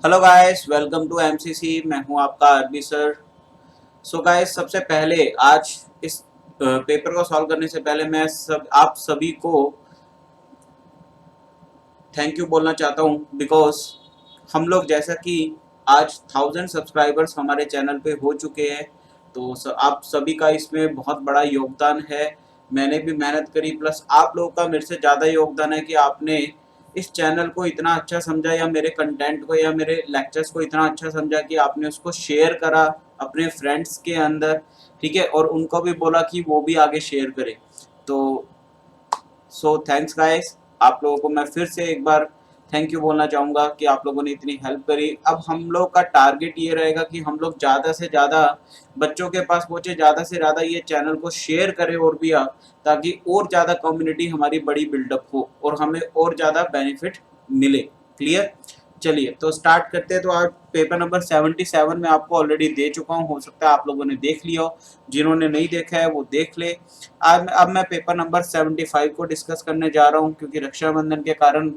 Hello guys, welcome to MCC. मैं हूं आपका अरबी सर। सो गाइस, सबसे पहले आज इस पेपर को सॉल्व करने से पहले मैं आप सभी को थैंक यू बोलना चाहता हूं बिकॉज हम लोग जैसा कि आज 1000 सब्सक्राइबर्स हमारे चैनल पे हो चुके हैं। तो आप सभी का इसमें बहुत बड़ा योगदान है। मैंने भी मेहनत करी, प्लस आप लोगों का मेरे से ज़्यादा योगदान है कि आपने इस चैनल को इतना अच्छा समझा, या मेरे कंटेंट को या मेरे लेक्चर्स को इतना अच्छा समझा कि आपने उसको शेयर करा अपने फ्रेंड्स के अंदर। ठीक है, और उनको भी बोला कि वो भी आगे शेयर करें। तो सो थैंक्स गाइस, आप लोगों को मैं फिर से एक बार थैंक यू बोलना चाहूँगा कि आप लोगों ने इतनी हेल्प करी। अब हम लोग का टारगेट ये रहेगा कि हम लोग ज़्यादा से ज़्यादा बच्चों के पास पहुँचे, ज़्यादा से ज़्यादा ये चैनल को शेयर करें और भी ताकि और ज़्यादा कम्युनिटी हमारी बड़ी बिल्डअप हो और हमें और ज़्यादा बेनिफिट मिले। क्लियर? चलिए तो स्टार्ट करते हैं। तो आज पेपर नंबर 77 में आपको ऑलरेडी दे चुका हूँ, हो सकता है आप लोगों ने देख लिया हो। जिन्होंने नहीं देखा है वो देख ले। अब मैं पेपर नंबर 75 को डिस्कस करने जा रहा हूँ, क्योंकि रक्षाबंधन के कारण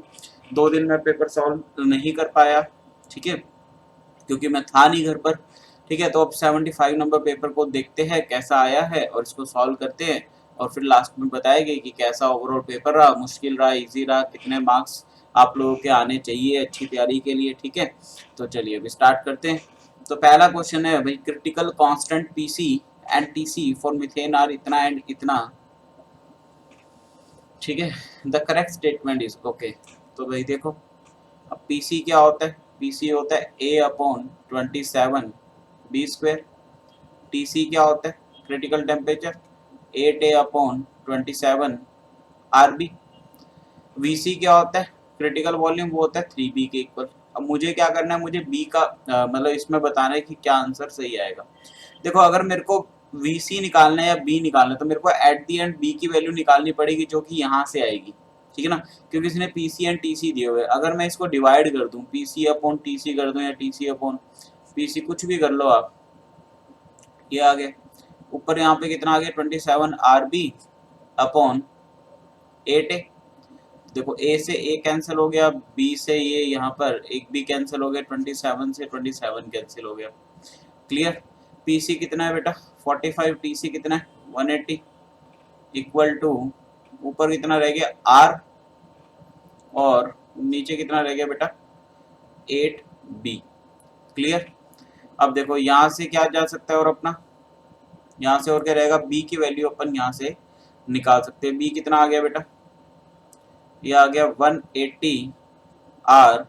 2 दिन में पेपर सॉल्व नहीं कर पाया। ठीक है, क्योंकि मैं था नहीं घर पर। ठीक है, तो अब 75 नंबर पेपर को देखते हैं कैसा आया है और इसको सॉल्व करते हैं। और फिर लास्ट में बताएंगे कि कैसा ओवरऑल पेपर रहा, मुश्किल रहा, इजी रहा, कितने मार्क्स आप लोगों के आने चाहिए अच्छी तैयारी के लिए। ठीक है, तो चलिए अभी स्टार्ट करते हैं। तो पहला क्वेश्चन है भाई, critical constant PC and TC for methane are इतना एंड इतना। ठीक है, the correct statement is okay. तो भाई देखो, अब पीसी क्या होता है? पीसी होता है ए अपॉन 27 बी स्क्वायर। टीसी क्या होता है? क्रिटिकल टेम्परेचर 8 ए अपॉन 27 आर बी। वीसी क्या होता है? क्रिटिकल वॉल्यूम, वो होता है 3 बी के इक्वल। अब मुझे क्या करना है, मुझे बी का मतलब इसमें बताना है कि क्या आंसर सही आएगा। देखो, अगर मेरे को वीसी निकालना है या बी निकालना है, तो मेरे को एट दी एंड बी की वैल्यू निकालनी पड़ेगी, जो कि यहाँ से आएगी। ठीक है ना, क्योंकि इसने पीसी एंड टीसी दिए हुए। अगर मैं इसको डिवाइड कर दूं, पीसी अपॉन टीसी कर दूं या टीसी अपॉन पीसी, कुछ भी कर लो आप, ये आ गया। ऊपर यहाँ पे कितना आ गया? 27 आर बी अपॉन 8 ए। देखो, ए से ए कैंसिल हो गया, बी से ये यहाँ पर एक बी कैंसिल हो गया, 27 से 27 कैंसिल हो गया। क्लियर? पीसी कितना है बेटा? 45। टीसी कितना है? 180 इक्वल टू, ऊपर कितना रह गया? आर, और नीचे कितना रह गया बेटा? 8 बी। क्लियर? अब देखो, यहाँ से क्या जा सकता है और अपना यहाँ से और क्या रहेगा? बी की वैल्यू अपन यहाँ से निकाल सकते हैं। बी कितना आ गया बेटा? ये आ गया 180 आर,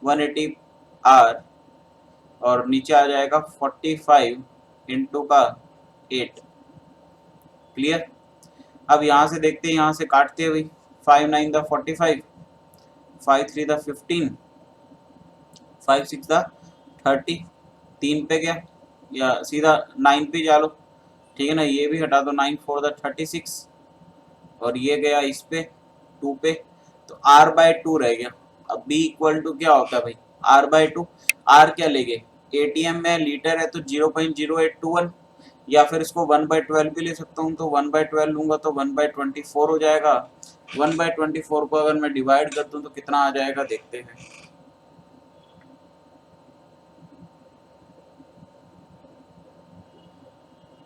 180 आर, और नीचे आ जाएगा 45 इंटू का 8। क्लियर? अब यहाँ से देखते हैं, यहाँ से काटते हैं भाई। 5 9 द 45, 5 3 द 15, 5 6 द 30। 3 पे गया, या सीधा 9 पे जा लो। ठीक है ना, ये भी हटा दो। 9 4 द 36, और ये गया इस पे 2 पे। तो r बाय 2 रह गया। अब b इक्वल टू क्या होता है भाई? r bye 2। r क्या लेंगे? एटीएम में लीटर है तो 0.0821, या फिर इसको 1/12 भी ले सकता हूँ। तो 1/12 लूंगा तो 1/24 हो जाएगा। 1/24 को अगर मैं डिवाइड कर दूं तो कितना आ जाएगा, देखते हैं।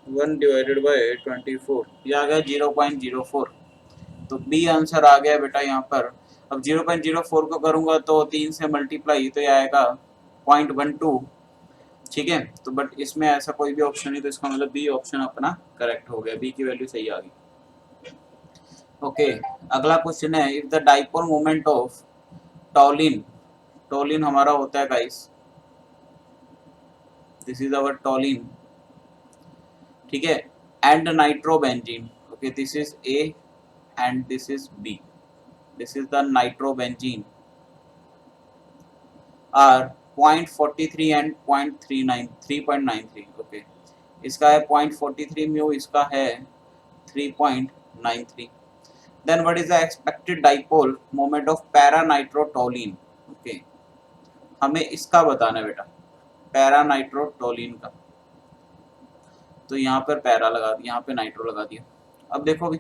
1/24, ये आ गया 0.04। तो बी आंसर आ गया बेटा यहाँ पर। अब 0.04 को करूंगा तो 3 से मल्टीप्लाई, तो ये आएगा 0.12। ठीक है, तो बट इसमें ऐसा कोई भी ऑप्शन नहीं, तो इसका मतलब बी ऑप्शन अपना करेक्ट हो गया, बी की वैल्यू सही आ गई। ओके, अगला क्वेश्चन है, if the dipole moment of toluene, toluene हमारा होता है guys, this is our toluene. ठीक है, and nitrobenzene. Okay, this is A and this is B, this is the nitrobenzene, are 0.43 and 0.39 3.93। Okay, इसका है 0.43 mu, इसका है 3.93। Then what is the expected dipole moment of paranitrotoluene? Okay, हमें इसका बताना है बेटा, पैरानाइट्रोटोलिन का। तो यहाँ पर पैरा लगा दिया, यहाँ पे नाइट्रो लगा दिया। अब देखो भी,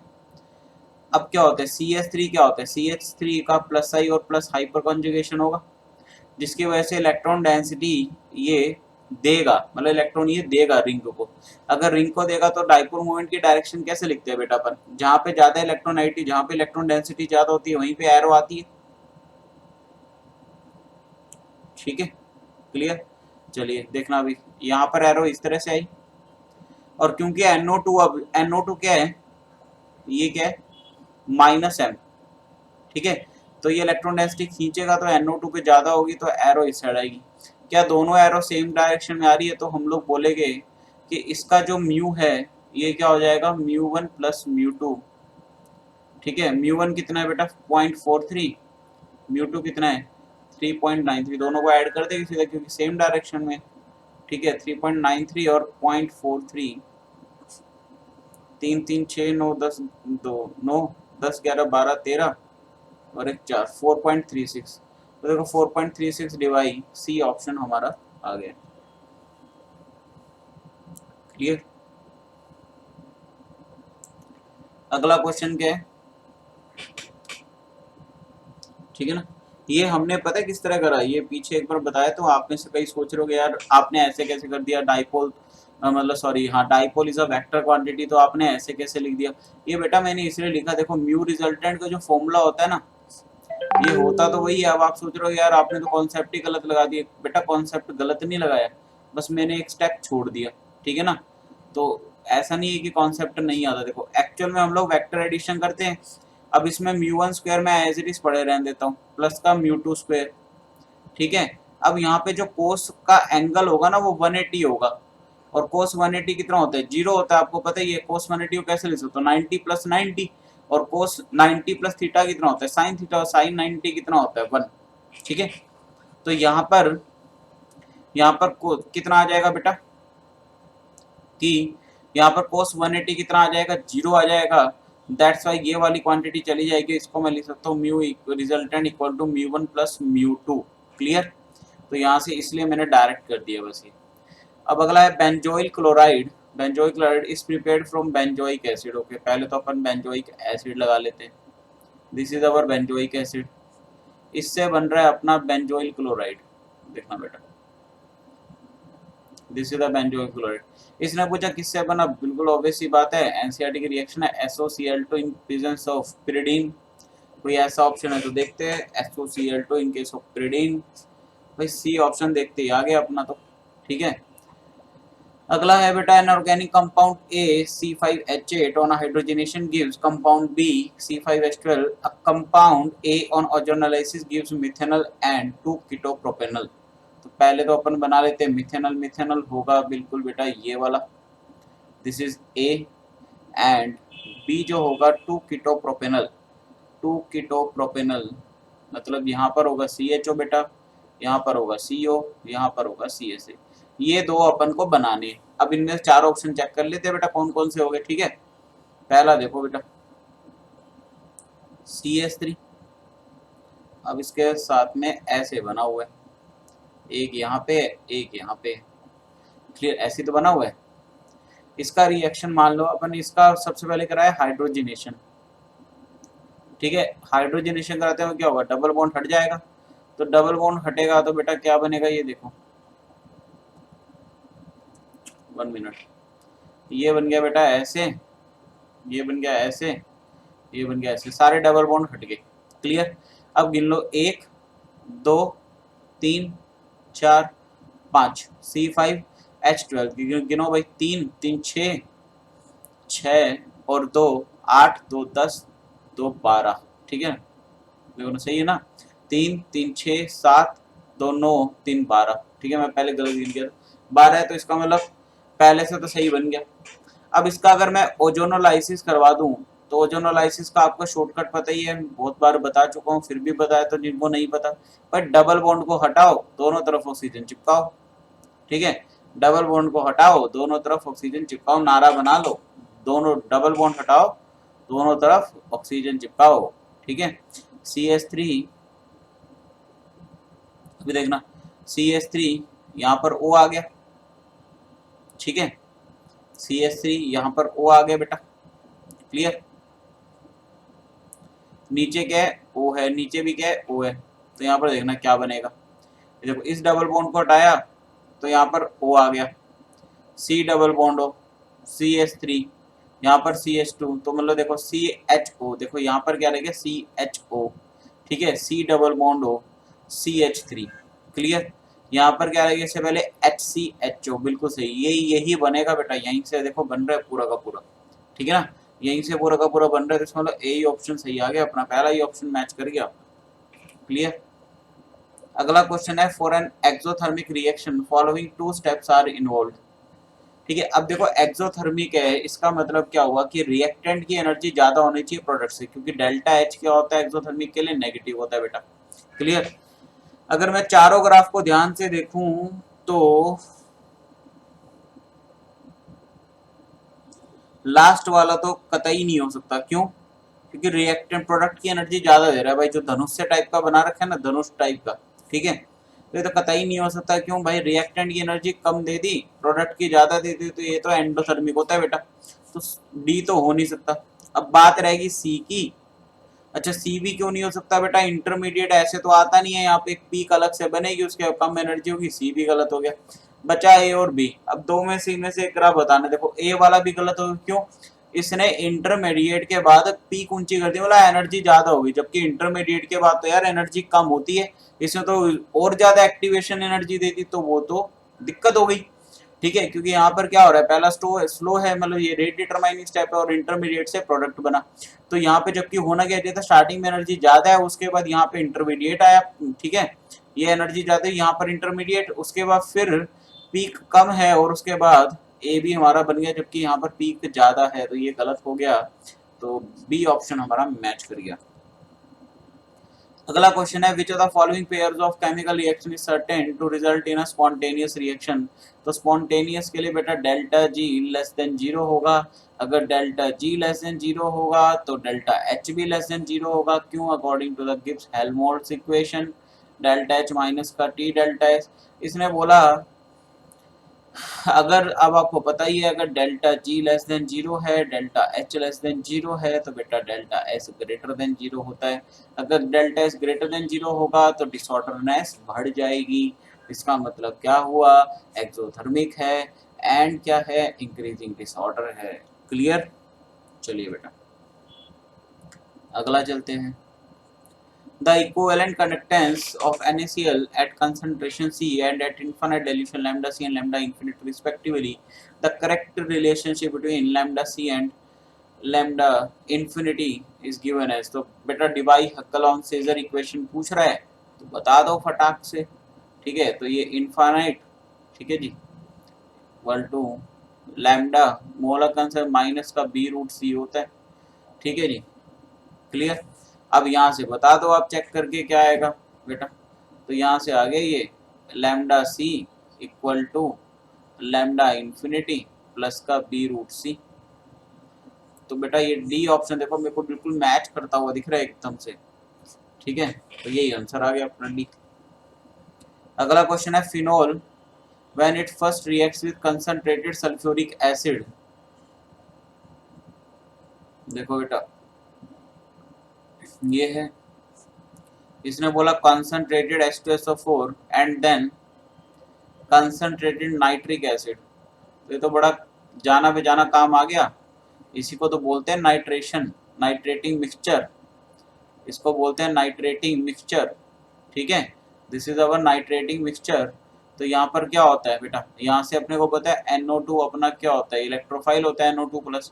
अब क्या होता है? CH3 क्या होता है? CH3 का प्लस आई और प्लस हाइपर कॉन्जुगेशन होगा। जिसकी वजह से इलेक्ट्रॉन डेंसिटी ये देगा, मतलब इलेक्ट्रॉन ये देगा रिंग को। अगर रिंग को देगा तो डाइपोल मोमेंट की डायरेक्शन कैसे लिखते हैं बेटा अपन, जहां पे ज्यादा इलेक्ट्रोनाइटी, जहां पे इलेक्ट्रॉन डेंसिटी ज्यादा होती है वहीं पे एरो आती है। ठीक है, क्लियर। चलिए देखना अभी यहाँ पर एरो इस तरह से आई, और क्योंकि NO2, अब NO2 क्या है, ये क्या है, -m। ठीक है, तो ये इलेक्ट्रॉन डेंसिटी खींचेगा तो NO2 पे ज्यादा होगी, तो एरो इस साइड आएगी। क्या दोनों एरो सेम डायरेक्शन में आ रही है, तो हम लोग बोलेंगे कि इसका जो म्यू है ये क्या हो जाएगा, μ1 + μ2। ठीक है, μ1 कितना है बेटा 0.43, μ2 कितना है 3.93, दोनों को ऐड कर देंगे सीधा क्योंकि सेम डायरेक्शन में। ठीक है, 3.93 और 0.43, 3 3 6 9 10 2 9 10 11 12 13 और एक 4, 4.36। तो देखो 4.36 डिवाइड सी ऑप्शन हमारा आ गया। क्लियर। अगला क्वेश्चन क्या है, ठीक है ना, ये हमने पता है किस तरह करा, ये पीछे एक बार बताया, तो आप में से कई सोच रहे हो यार आपने ऐसे कैसे कर दिया, डाइपोल मतलब सॉरी हाँ, dipole is a vector quantity, तो आपने ऐसे कैसे लिख दिया। ये बेटा मैंने इसलिए लिखा, देखो म्यू रिजल्टेंट का जो फॉर्मूला होता है ना, ये होता तो वही है। अब आप सोच रहे हो यार आपने तो कॉन्सेप्ट ही गलत लगा दिया, बेटा कॉन्सेप्ट गलत नहीं लगाया, बस मैंने एक स्टेप छोड़ दिया। ठीक है ना, तो ऐसा नहीं है कि कॉन्सेप्ट नहीं आता, देखो एक्चुअल में हम लोग वेक्टर एडिशन करते हैं। अब इसमें μ1² मैं एज इट इज पढ़े रहने देता हूँ, प्लस का μ2²। ठीक है, अब यहाँ पे जो कोस का एंगल होगा ना वो 180 होगा, और कोस 180 कितना होता है, 0 होता है, आपको पता ही है। कोस 180 को कैसे लिख सकते हो, 90 + 90, और कोस 90 + थीटा कितना होता है, साइन थीटा, और साइन 90 कितना होता है 1। ठीक है, तो यहाँ पर कितना आ जाएगा बेटा, कि यहाँ पर कोस 180 कितना आ जाएगा, 0 आ जाएगा। दैट्स वाई ये वाली क्वांटिटी चली जाएगी, इसको मैं लिख सकता हूँ mu resultant equal to μ1 + μ2। Clear, तो यहाँ से इसलिए मैंने डायरेक्ट कर दिया बस ये। अब अगला है benzoyl chloride. Benzoic chloride is prepared from benzoic acid. Okay, पहले तो अपन बेंजोइक एसिड लगा लेते हैं, this is our benzoic acid, इससे बन रहा है अपना बेंजोइल क्लोराइड। देखना बेटा, this is the benzoic chloride. इसने पूछा किससे बना, बिल्कुल ऑब्वियस सी बात है, एनसीईआरटी की रिएक्शन है SOCl2 in presence of pyridine। कोई ऐसा ऑप्शन है तो देखते हैं, SOCl2 in case of pyridine। भाई सी ऑप्शन देखते ही आ गया अपना तो। ठीक है, अगला है बेटा an organic compound A C5H8 on hydrogenation gives compound B C5H12। a compound A on ozonolysis gives methanol and 2-ketopropanol। तो पहले तो अपन बना लेते हैं मिथेनॉल। मिथेनॉल होगा बिल्कुल बेटा ये वाला, this is A, and B जो होगा 2-ketopropanol। 2-ketopropanol मतलब यहाँ पर होगा CHO बेटा, यहाँ पर होगा CO, यहाँ पर होगा CSA। ये दो अपन को बनाने हैं। अब इनमें चार ऑप्शन चेक कर लेते हैं बेटा कौन कौन से हो गए। ठीक है, पहला देखो बेटा CH3, अब इसके साथ में ऐसे बना हुआ है, एक यहाँ पे एक यहाँ पे, क्लियर, ऐसे तो बना हुआ है। इसका रिएक्शन मान लो अपन, इसका सबसे पहले कराया हाइड्रोजनेशन। ठीक है, हाइड्रोजनेशन कराते हैं क्या होगा, डबल बॉन्ड हट जाएगा। तो डबल बॉन्ड हटेगा तो बेटा क्या बनेगा, ये देखो 1 मिनट, ये बन गया बेटा ऐसे, ये बन गया ऐसे, ये बन गया ऐसे, सारे डबल बॉन्ड हट गए। क्लियर, अब गिन लो 1 2 3 4 5, C5H12 गिनो भाई, 3 3 6 6 और 2 8 2 10 2 12। ठीक है, देखो सही है ना, 3 3 6 7 2 9 3 12। ठीक है, मैं पहले गलत गिन गया 12 है, तो इसका मतलब पहले से तो सही बन गया। अब इसका अगर मैं ओजोनोलाइसिस करवा दूं, तो ओजोनोलाइसिस का आपको शॉर्टकट पता ही है, बहुत बार बता चुका हूँ, फिर भी बताया तो जिनको नहीं पता, पर डबल बॉन्ड को हटाओ, दोनों तरफ ऑक्सीजन चिपकाओ। ठीक है, डबल बॉन्ड को हटाओ, दोनों तरफ ऑक्सीजन चिपकाओ, नारा बना लो, दोनों डबल बॉन्ड हटाओ, दोनों तरफ ऑक्सीजन चिपकाओ। ठीक है, CH3, अभी देखना CH3 यहाँ पर O आ गया। ठीक है, CH3 यहाँ पर O आ गया बेटा। क्लियर, नीचे क्या है O है, नीचे भी क्या है O है, तो यहाँ पर देखना क्या बनेगा, देखो इस डबल बॉन्ड को हटाया तो यहाँ पर O आ गया, C double bond O, CH3, यहाँ पर CH2, तो मतलब देखो CHO, देखो यहाँ पर क्या रहेगा CHO, ठीक है, C double bond O, CH3, clear. यहाँ पर क्या रहेगा, इससे पहले HCHO, बिल्कुल सही, यही बनेगा बेटा, यहीं से देखो बन रहा है पूरा का पूरा, ठीक है ना, यहीं से पूरा का पूरा बन रहा है, तो इसमें मतलब ए ही ऑप्शन सही आ गया अपना, पहला ही ऑप्शन मैच कर गया, क्लियर। अगला क्वेश्चन है, for an exothermic reaction following two steps are involve, ठीक है। अब देखो एक्सोथर्मिक है, इसका मतलब क्या हुआ कि रिएक्टेंट की एनर्जी ज्यादा होनी चाहिए प्रोडक्ट से, क्योंकि डेल्टा एच क्या होता है एक्सोथर्मिक के लिए, नेगेटिव होता है बेटा, क्लियर। अगर मैं चारों ग्राफ को ध्यान से देखूं तो लास्ट वाला तो कतई नहीं हो सकता, क्यों, क्योंकि रिएक्टेंट प्रोडक्ट की एनर्जी ज्यादा दे रहा है भाई, जो धनुष टाइप का बना रखा है ना, धनुष टाइप का, ठीक है, तो ये तो कतई नहीं हो सकता, क्यों भाई, रिएक्टेंट की एनर्जी कम दे दी, प्रोडक्ट की ज्यादा दे दी, तो ये तो एंडोथर्मिक होता है बेटा, तो डी तो हो नहीं सकता। अब बात रहेगी सी की, अच्छा सी भी क्यों नहीं हो सकता बेटा, इंटरमीडिएट ऐसे तो आता नहीं है, यहाँ पे एक पीक अलग से बनेगी, उसके कम एनर्जी होगी, सी भी गलत हो गया, बचा ए और बी। अब दो में से इनमें से एक ग्राफ बताना, देखो ए वाला भी गलत होगा, क्यों, इसने इंटरमीडिएट के बाद पीक ऊंची कर दी, मतलब एनर्जी ज्यादा होगी, जबकि इंटरमीडिएट के बाद तो यार एनर्जी कम होती है, इसमें तो और ज्यादा एक्टिवेशन एनर्जी देती, तो वो तो दिक्कत हो गई, ठीक है, क्योंकि यहाँ पर क्या हो रहा है, पहला स्लो है, मतलब ये रेट डिटरमाइनिंग स्टेप है, और इंटरमीडिएट से प्रोडक्ट बना, तो यहाँ पे जबकि होना क्या चाहिए था, स्टार्टिंग में एनर्जी ज्यादा है, उसके बाद यहाँ पे इंटरमीडिएट आया, ठीक है, ये एनर्जी ज्यादा है, यहाँ पर इंटरमीडिएट, उसके बाद फिर पीक कम है, और उसके बाद ए भी हमारा बन गया, जबकि यहाँ पर पीक ज्यादा है, तो ये गलत हो गया, तो बी ऑप्शन हमारा मैच कर गया। अगला क्वेश्चन है, which of the following pairs of chemical reaction is certain to result in a spontaneous reaction, तो स्पॉन्टेनियस के लिए बेटा delta G less than zero होगा, अगर delta G less than zero होगा तो डेल्टा एच भी लेस देन जीरो होगा, क्यों, according to the Gibbs Helmholtz equation, delta H minus का टी डेल्टा एच, इसने बोला अगर, अब आपको पता ही है, अगर delta G less than zero है, delta H less than zero है, तो बेटा delta S greater than zero होता है, अगर delta S greater than zero होगा तो डिसऑर्डरनेस बढ़ जाएगी, इसका मतलब क्या हुआ, एक्सोथर्मिक है, एंड क्या है, इंक्रीजिंग डिसऑर्डर है, क्लियर। चलिए बेटा अगला चलते हैं, the equivalent conductance of NaCl at concentration C and at infinite dilution lambda C and lambda infinite respectively, the correct relationship between lambda C and lambda infinity is given as, तो बेटा Debye हक्कलॉन seizure equation पूछ रहा है, तो बता दो फटाक से, ठीक है, तो ये इनफाइनाइट, ठीक है जी, इक्वल टू लैम्डा मोलर कंसर माइनस का बी रूट सी होता है, ठीक है जी, क्लियर। अब यहाँ से बता दो आप चेक करके क्या आएगा बेटा, तो यहाँ से आ गया ये lambda C equal to lambda infinity plus का बी रूट सी, तो बेटा ये डी ऑप्शन देखो मेरे को बिल्कुल मैच करता हुआ दिख रहा है एकदम से, ठीक है, तो यही आंसर आ गया अपना डी। अगला क्वेश्चन है, phenol when it first reacts with concentrated sulphuric acid, देखो बेटा ये है, इसने बोला concentrated H2SO4 and then concentrated nitric acid, तो ये तो बड़ा जाना बेजाना काम आ गया, इसी को तो बोलते हैं नाइट्रेशन, नाइट्रेटिंग मिक्सचर, इसको बोलते हैं नाइट्रेटिंग मिक्सचर, ठीक है, this is our nitrating mixture. तो यहाँ पर क्या होता है बेटा, यहाँ से अपने को पता है NO2 अपना क्या होता है, इलेक्ट्रोफाइल होता है NO2 प्लस,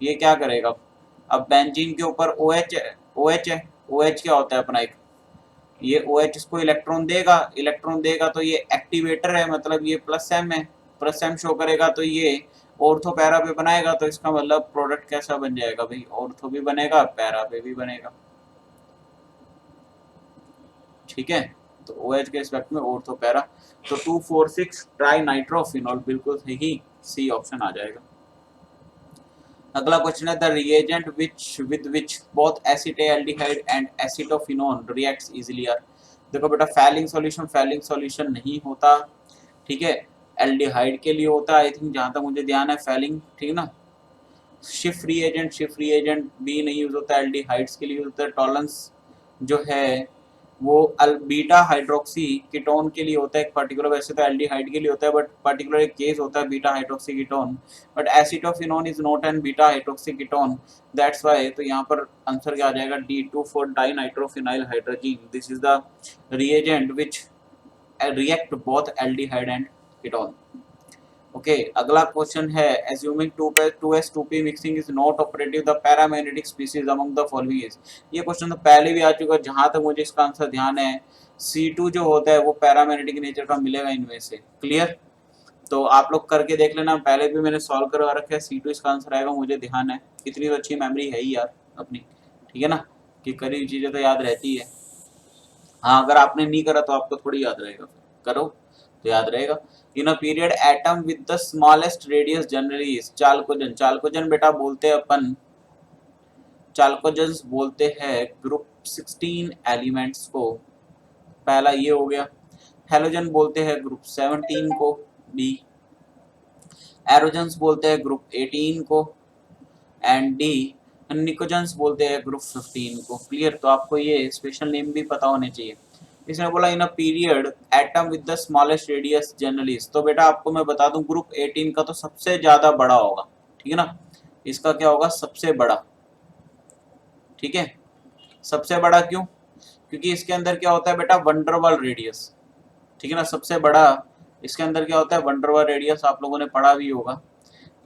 ये क्या करेगा, अब बेंजीन के ऊपर OH है, OH है, OH क्या होता है अपना एक, ये OH इसको इलेक्ट्रॉन देगा तो ये एक्टिवेटर है, मतलब ये प्लस एम है, प्लस एम शो करेगा, तो ये ऑर्थो पैरा पे बनाएगा, तो इसका मतलब प्रोडक्ट कैसा बन जाएगा भाई, ऑर्थो भी बनेगा पैरा पे भी बनेगा, ठीक है, तो OH के रिस्पेक्ट में ऑर्थो पैरा, तो 2,4,6 ट्राई नाइट्रोफिनॉल, बिल्कुल सही, सी ऑप्शन आ जाएगा। अगला क्वेश्चन है, the reagent with which both acetaldehyde and acetophenone reacts easily are, देखो बेटा फैलिंग सॉल्यूशन नहीं होता, ठीक है, एल्डिहाइड के लिए होता है आई थिंक, जहां तक मुझे ध्यान है फैलिंग, ठीक है ना, शिफ्ट रिएजेंट भी नहीं यूज होता, एल्डिहाइड्स के लिए होता है, टॉलरेंस जो है वो बीटा हाइड्रोक्सी कीटोन के लिए होता है एक पर्टिकुलर, वैसे तो एल्डिहाइड के लिए होता है बट पर्टिकुलर एक केस होता है beta hydroxy ketone, but acetophenone is not an beta hydroxy ketone, that's why. तो यहाँ पर आंसर क्या आ जाएगा, D2,4 dinitrophenyl hydrazine, this is the reagent which react both aldehyde and ketone. Okay, अगला question है, assuming 2s2p mixing is not operative the paramagnetic species among the following is. ये question तो पहले भी आ चुका है, जहां तक मुझे इसका आंसर ध्यान है C2 जो होता है वो पैरामैग्नेटिक नेचर का मिलेगा इनमें से। क्लियर, तो आप लोग करके देख लेना, पहले भी मैंने सॉल्व करवा रखा है, C2 इसका आंसर आएगा, मुझे ध्यान है, इतनी तो अच्छी मेमोरी है ही यार अपनी, ठीक है ना, कि करी हुई चीजें तो याद रहती है। हाँ, अगर आपने नहीं करा तो आपको थोड़ी याद रहेगा, करो तो याद रहेगा। In a period atom with the smallest radius generally is chalcogen. Chalcogen बेटा बोलते हैं अपन, चाल्कोजन्स बोलते हैं ग्रुप 16 एलिमेंट्स को, पहला ये हो गया। हेलोजन बोलते हैं ग्रुप 17 को, बी। एरोजन्स बोलते हैं ग्रुप 18 को, एंड डी निकोजन्स बोलते हैं ग्रुप 15 को। क्लियर, तो आपको ये स्पेशल नेम भी पता होने चाहिए। इसने बोला in a period atom with the smallest radius generally, तो बेटा आपको मैं बता दूं ग्रुप 18 का तो सबसे ज्यादा बड़ा होगा, ठीक है ना, इसका क्या होगा, सबसे बड़ा, ठीक है, सबसे बड़ा क्यों, क्योंकि इसके अंदर क्या होता है बेटा, वंडरवाल रेडियस, ठीक है ना, सबसे बड़ा इसके अंदर क्या होता है, वंडरवाल रेडियस, आप लोगों ने पढ़ा भी होगा।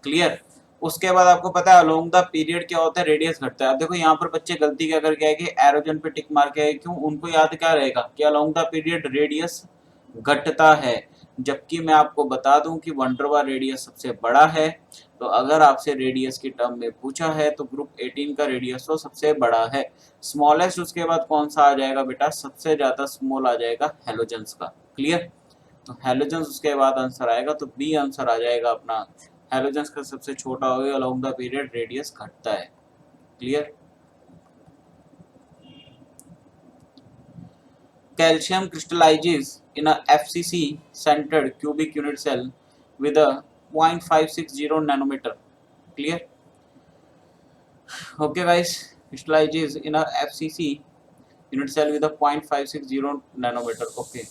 क्लियर, उसके बाद आपको पता है अलोंग द पीरियड क्या होता है, रेडियस घटता है। अब देखो यहाँ पर बच्चे गलती क्या करके आए कि एरोजन पे टिक मार के आए, क्यों, उनको याद क्या रहेगा कि अलोंग द पीरियड रेडियस घटता है, जबकि मैं आपको बता दूं कि वंडरवाल रेडियस सबसे बड़ा है। तो अगर आपसे रेडियस की टर्म में पूछा है तो ग्रुप 18 का रेडियस तो सबसे बड़ा है। स्मॉलेस्ट उसके बाद कौन सा आ जाएगा बेटा, सबसे ज्यादा स्मॉल आ जाएगा हेलोजन्स का। क्लियर, तो हेलोजन्स उसके बाद आंसर आएगा, तो बी आंसर आ जाएगा अपना, हेलोजन्स का सबसे छोटा हो गया, अलोंग द पीरियड रेडियस घटता है। Clear, calcium crystallises in a FCC centered cubic unit cell with a 0.560 nanometer. Clear, okay guys, crystallizes in a FCC unit cell with a 0.560 nanometer. okay,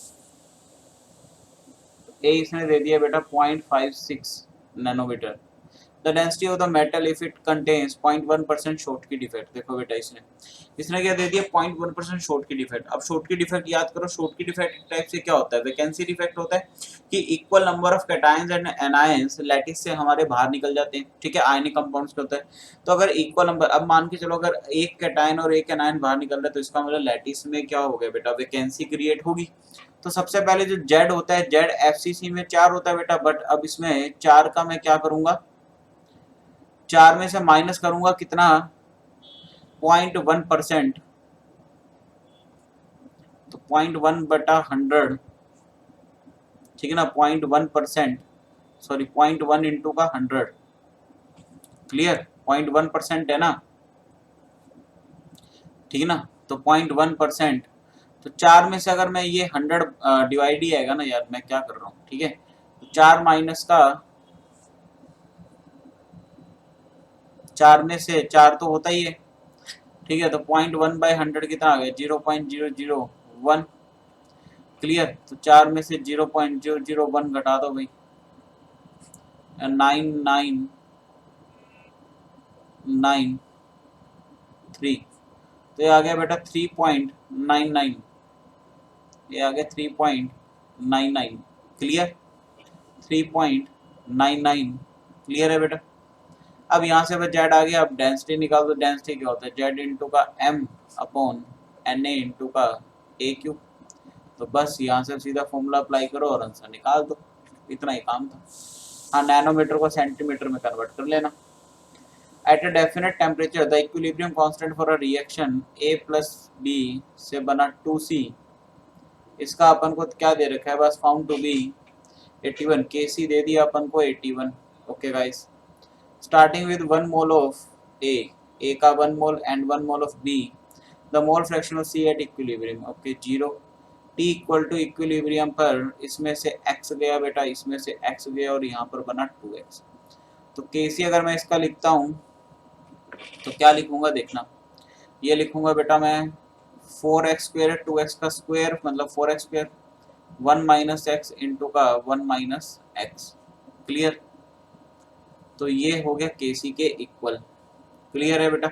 a इसने दे दिया बेटा 0.56 nanometre. The density of the metal if it contains 0.1% Schottky defect. देखो बेटा इसने क्या दे दिया, 0.1% Schottky defect. अब शॉर्ट की डिफेक्ट याद करो, शॉर्ट की डिफेक्ट टाइप से क्या होता है, वैकेंसी डिफेक्ट होता है कि equal number of cations and anions lattice से हमारे बाहर निकल जाते हैं, ठीक है, आयनिक कंपाउंड्स के होता है। तो अगर इक्वल नंबर, अब मान के चलो अगर एक कैटायन और एक एनायन बाहर निकल रहा है, तो इसका मतलब लैटिस में क्या हो गया बेटा, वैकेंसी क्रिएट होगी। तो सबसे पहले जो जेड होता है, जेड FCC में 4 होता है बेटा, बट अब इसमें 4 का मैं क्या करूंगा, 4 में से माइनस करूंगा कितना, 0.1%, तो 0.1 बटा 100, ठीक है ना, 0.1%, सॉरी 0.1 इंटू का 100। क्लियर, 0.1% है ना, ठीक है ना, तो 0.1%, तो 4 में से अगर मैं ये 100 डिवाइड ही आएगा ना यार, मैं क्या कर रहा हूँ, ठीक है, तो 4 माइनस का, 4 में से 4 तो होता ही है, ठीक है, तो 0.1 बाई 100 कितना आ गया, 0.001। क्लियर, तो 4 में से 0.001 घटा दो भाई, 9993, तो ये आ गया बेटा 3.99, ये आ गया 3.99। क्लियर, 3.99, क्लियर है बेटा। अब यहाँ से बस जेड आ गया, अब डेंसिटी निकाल दो, डेंसिटी क्या होता है, जेड इंटू का m अपॉन Na इंटू का ए क्यू। तो बस यहाँ से सीधा फॉर्मूला अप्लाई करो और आंसर निकाल दो, इतना ही काम था। हाँ, नैनोमीटर को सेंटीमीटर में कन्वर्ट कर लेना। At a definite temperature the equilibrium constant for a reaction A plus B से बना 2C, इसका अपन को क्या दे रखा है, was found to be 81, Kc दे दिया अपन को 81। Okay guys, starting with 1 mole of A का 1 mole and 1 mole of B, the mole fraction of C at equilibrium, okay 0। T equal to equilibrium पर इसमें से x गया बेटा, इसमें से x गया और यहाँ पर बना 2x। तो Kc अगर मैं इसका लिखता हूँ तो क्या लिखूंगा देखना, ये लिखूंगा बेटा मैं 4x स्क्वायर है, 2x का स्क्वायर मतलब 4x square, 1 minus x into का 1 माइनस एक्स। क्लियर? तो ये हो गया केसी के इक्वल। क्लियर है बेटा?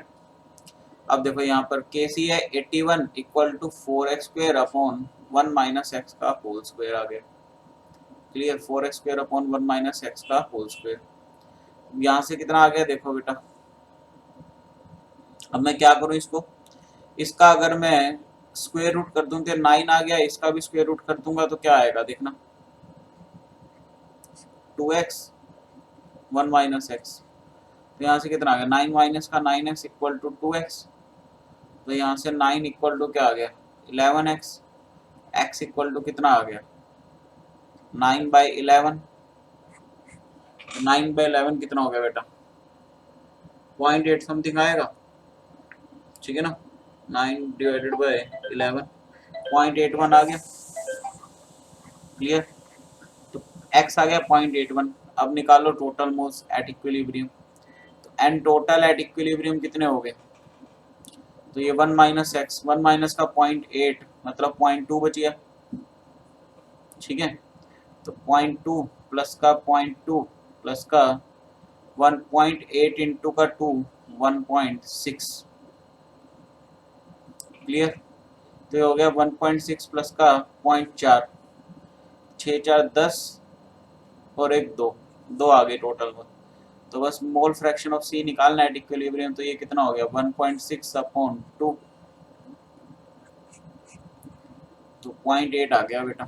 अब देखो यहाँ पर केसी है 81 equal to 4x square upon 1 minus x का होल स्क्वायर आ गया। Clear? 4x square upon 1 minus x का होल स्क्वायर। यहाँ से कितना आ गया देखो बेटा। अब मैं क्या करूँ इसको, इसका अगर मैं स्क्वायर रूट कर दूं तो 9 आ गया, इसका भी स्क्वायर रूट कर दूंगा तो क्या आएगा देखना, 2x 1 माइनस एक्स। तो यहाँ से कितना आ गया, 9 माइनस का 9x इक्वल टू 2x। तो यहाँ से 9 इक्वल टू क्या आ गया, 11x। x इक्वल टू कितना आ गया, 9/11। 9/11 कितना हो गया बेटा, 0.8 समथिंग आएगा। ठीक है ना, 9 डिवाइडेड बाय 11, 0.81 आ गया। क्लियर? तो x आ गया 0.81। अब निकालो टोटल मोल्स एट इक्विलिब्रियम। तो एन टोटल एट इक्विलिब्रियम कितने हो गए, तो ये 1 माइनस एक्स, 1 माइनस का 0.8 मतलब 0.2 बच गया। ठीक है, तो 0.2 प्लस का 0.2 प्लस का 1.8 इंटू का 2 1.6। क्लियर? तो ये हो गया 1.6 प्लस का 0.4, 6 4 10 और एक 2, 2 आ गए टोटल में। तो बस मोल फ्रैक्शन ऑफ सी निकालना है एट इक्विलिब्रियम। तो ये कितना हो गया 1.6 अपॉन 2, तो 0.8 आ गया बेटा।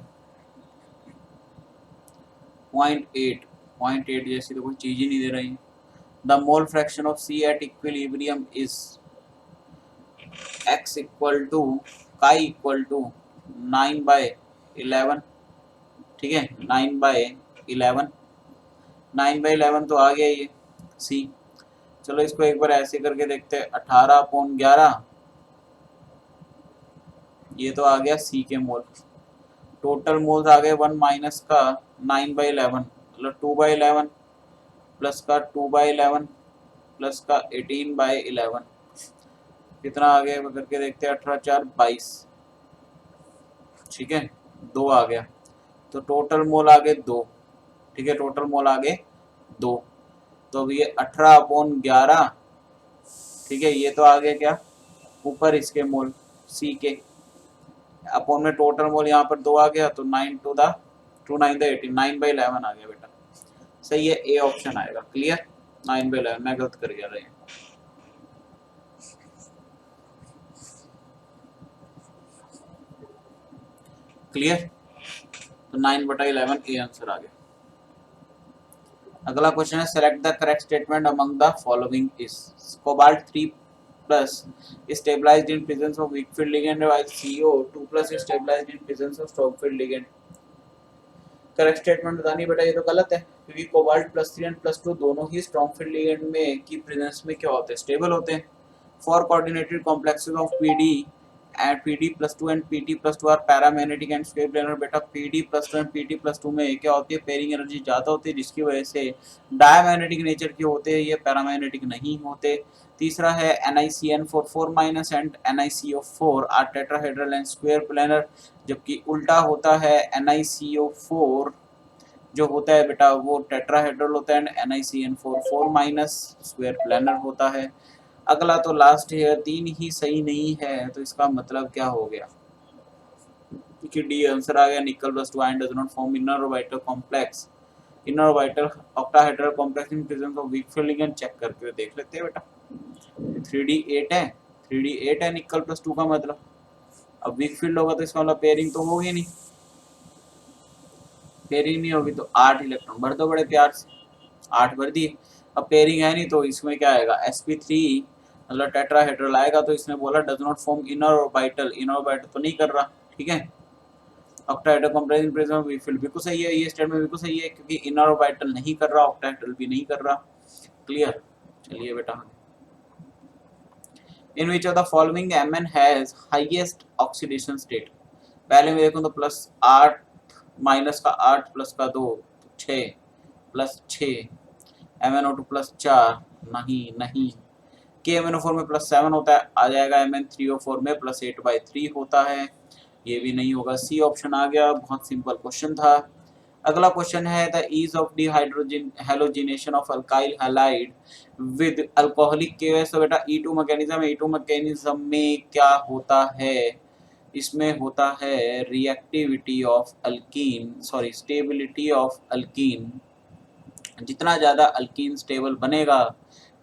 0.8 जैसी तो कोई चीज ही नहीं दे रही। The mole fraction of C at equilibrium is x equal to chi equal to 9/11। ठीक है, 9/11, 9/11 तो आ गया ये सी। चलो इसको एक बार ऐसे करके देखते हैं, 18/11 ये तो आ गया सी के मोल। टोटल मोल्स आ गए 1 माइनस का 9/11 मतलब 2/11 प्लस का 2/11 प्लस का 18/11 कितना आ गया करके देखते हैं, 18 4 22। ठीक है, 2 आ गया। तो टोटल मोल आ गए 2। ठीक है, टोटल मोल आ गए 2। तो अब ये 18/11, ठीक है, ये तो आ गया क्या ऊपर इसके मोल सी के, अपॉन में टोटल मोल यहाँ पर 2 आ गया। तो 9 टू द 2 9 द 18, 9/11 आ गया बेटा। सही है, ए ऑप्शन आएगा। क्लियर? 9/11 मैं गलत कर गया रही। क्लियर? तो 9/11 ए आंसर आ गया। अगला क्वेश्चन है, select the correct statement among the following is cobalt 3 plus is stabilized in presence of weak field ligand while CO2 plus is stabilized in presence of strong field ligand। Correct statement बतानी बेटा, ये तो गलत है क्योंकि cobalt +3 and +2 दोनों ही strong field ligand में की प्रेजेंस में क्या होते हैं, स्टेबल होते हैं। For coordinated complexes of PD and PD+2 and PT+2 are paramagnetic and square planar. बेटा PD+2 एंड PT+2 में क्या होती है, पेयरिंग एनर्जी ज़्यादा होती है जिसकी वजह से डायमैग्नेटिक नेचर के होते हैं, ये पैरामैग्नेटिक नहीं होते। तीसरा है NiCN4 4- and NiCO4 are tetrahedral and square planar, जबकि उल्टा होता है NiCO4 जो होता है बेटा वो टेट्राहेड्रल होता है एंड NiCN4 4- स्क्वायर प्लेनर होता है। अगला तो लास्ट है, 3 ही सही नहीं है, तो इसका मतलब क्या हो गया कि डी आंसर आ गया, nickel +2 ion does not form inner orbital complex, inner orbital octahedral complex in presence of weak field ligand. Check करके देख लेते हैं बेटा। 3D8 है, 3D8 है, निकल +2 का मतलब। अब वीक फील्ड होगा तो इसका मतलब पेयरिंग तो होगी नहीं, पेयरिंग नहीं होगी तो 8 इलेक्ट्रॉन भर दो बड़े प्यार से, 8 भर दिए। अब पेयरिंग है नहीं तो इसमें क्या आएगा, sp3 मतलब टेट्राहेड्रल आएगा। तो इसने बोला does not form inner orbital, inner orbital तो नहीं कर रहा। ठीक है, octahedral complex in presence of weak field बिल्कुल सही है, ये स्टेटमेंट बिल्कुल सही है क्योंकि इनर ऑर्बिटल नहीं कर रहा, ऑक्टाहेड्रल भी नहीं कर रहा। क्लियर? चलिए बेटा, in which of the following Mn has highest oxidation state. पहले में देखो तो +8 माइनस का 8 प्लस का 2 6 +6 MnO2 +4 नहीं नहीं के MnO4 में +7 होता है, आ जाएगा Mn3O4 में +8/3 होता है, ये भी नहीं होगा, सी ऑप्शन आ गया। बहुत सिंपल क्वेश्चन था। अगला क्वेश्चन है the ease of dehydrohalogenation of alkyl halide with alcoholic KOH. तो बेटा E2 मैकेनिज्म, E2 मैकेनिज्म में क्या होता है, इसमें होता है reactivity of alkyne, sorry stability of alkyne. जितना ज़्यादा अल्कीन स्टेबल बनेगा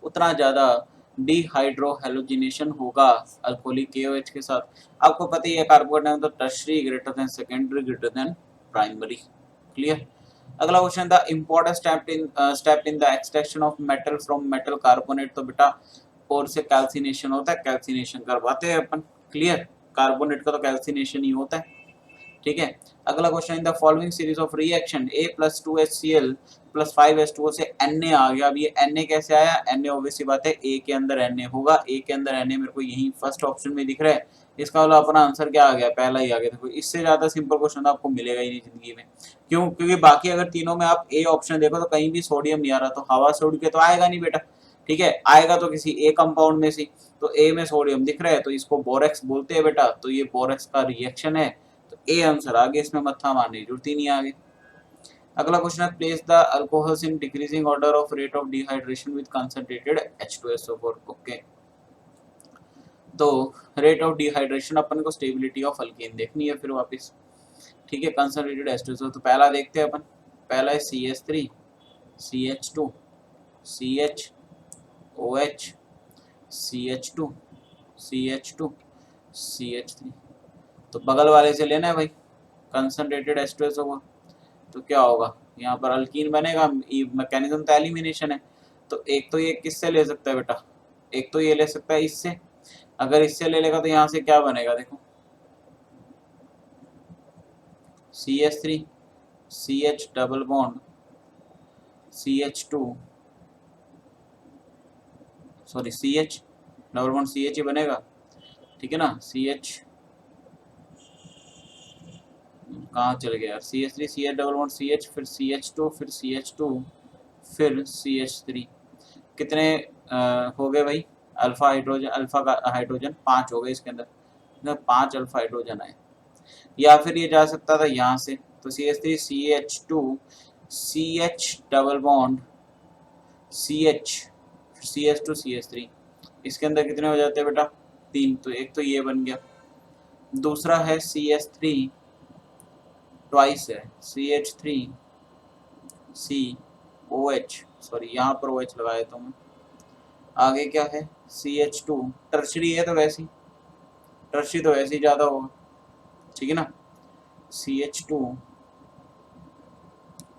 उतना ज़्यादा डिहाइड्रोहेलोजिनेशन होगा अल्कोहलिक KOH के साथ। आपको पता ही है कार्बोनेट तो tertiary greater than secondary greater than primary. Clear. अगला क्वेश्चन था important step in the extraction of metal from metal carbonate. तो बेटा और से कैल्सिनेशन होता है, कैल्सिनेशन करवाते हैं अपन। क्लियर। कार्बोनेट का तो कैल्सिनेशन ही होता है। ठीक है। अगला question in the following series of reaction A+2HCl +5H2O से Na आ गया। अब ये Na कैसे आया, Na ऑब्वियसली बात है A के अंदर Na होगा, A के अंदर Na मेरे को यही फर्स्ट ऑप्शन में दिख रहा है, इसका वाला अपना आंसर क्या आ गया, पहला ही आ गया। देखो इससे ज्यादा सिंपल क्वेश्चन आपको मिलेगा ही नहीं जिंदगी में। क्यों, क्योंकि बाकी अगर तीनों में आप A ऑप्शन देखो तो कहीं भी सोडियम नहीं आ रहा, तो हवा से उड़ के तो आएगा नहीं बेटा। ठीक है, आएगा तो किसी A कंपाउंड में से, तो A में सोडियम दिख रहा है तो इसको बोरेक्स बोलते हैं बेटा, तो ये बोरेक्स का रिएक्शन है, तो ए आंसर आगे, इसमें मत्था मारने की जरूरत ही नहीं आगे। अगला क्वेश्चन है place the alcohols in decreasing order of rate of dehydration with concentrated H2SO4। Okay, तो रेट ऑफ डिहाइड्रेशन अपन को स्टेबिलिटी ऑफ अल्कीन देखनी है फिर वापस। ठीक है, कंसंट्रेटेड H2SO, तो पहला देखते हैं अपन। पहला है CH3 CH2 CH OH CH2 CH2 CH3, तो बगल वाले से लेना है भाई कंसंट्रेटेड H2SO4। तो क्या होगा, यहाँ पर अल्कीन बनेगा, मैकेनिज्म तो एलिमिनेशन है, तो एक तो ये किससे ले सकता है बेटा, एक तो ये ले सकता है इससे। अगर इससे ले लेगा तो यहाँ से क्या बनेगा, देखो CH3 CH double bond CH2, sorry CH double bond CH ही बनेगा। ठीक है ना, CH कहाँ चल गया यार, CH3 CH double bond CH, फिर CH2, फिर CH2, फिर CH3। कितने हो गए भाई, अल्फा हाइड्रोजन, अल्फा का हाइड्रोजन 5 हो गए इसके अंदर, 5 अल्फा हाइड्रोजन आए। या फिर ये जा सकता था यहाँ से, तो CH3 CH2 CH double bond CH CH2 CH3, इसके अंदर कितने हो जाते हैं बेटा, 3, तो एक तो ये बन गया। दूसरा है CH3 ट्वाइस है CH3 COH, सॉरी यहाँ पर OH लगाया तो मैं, आगे क्या है CH2, टर्शरी है तो वैसी, टर्शरी तो वैसे ही ज़्यादा होगा। ठीक है ना, CH2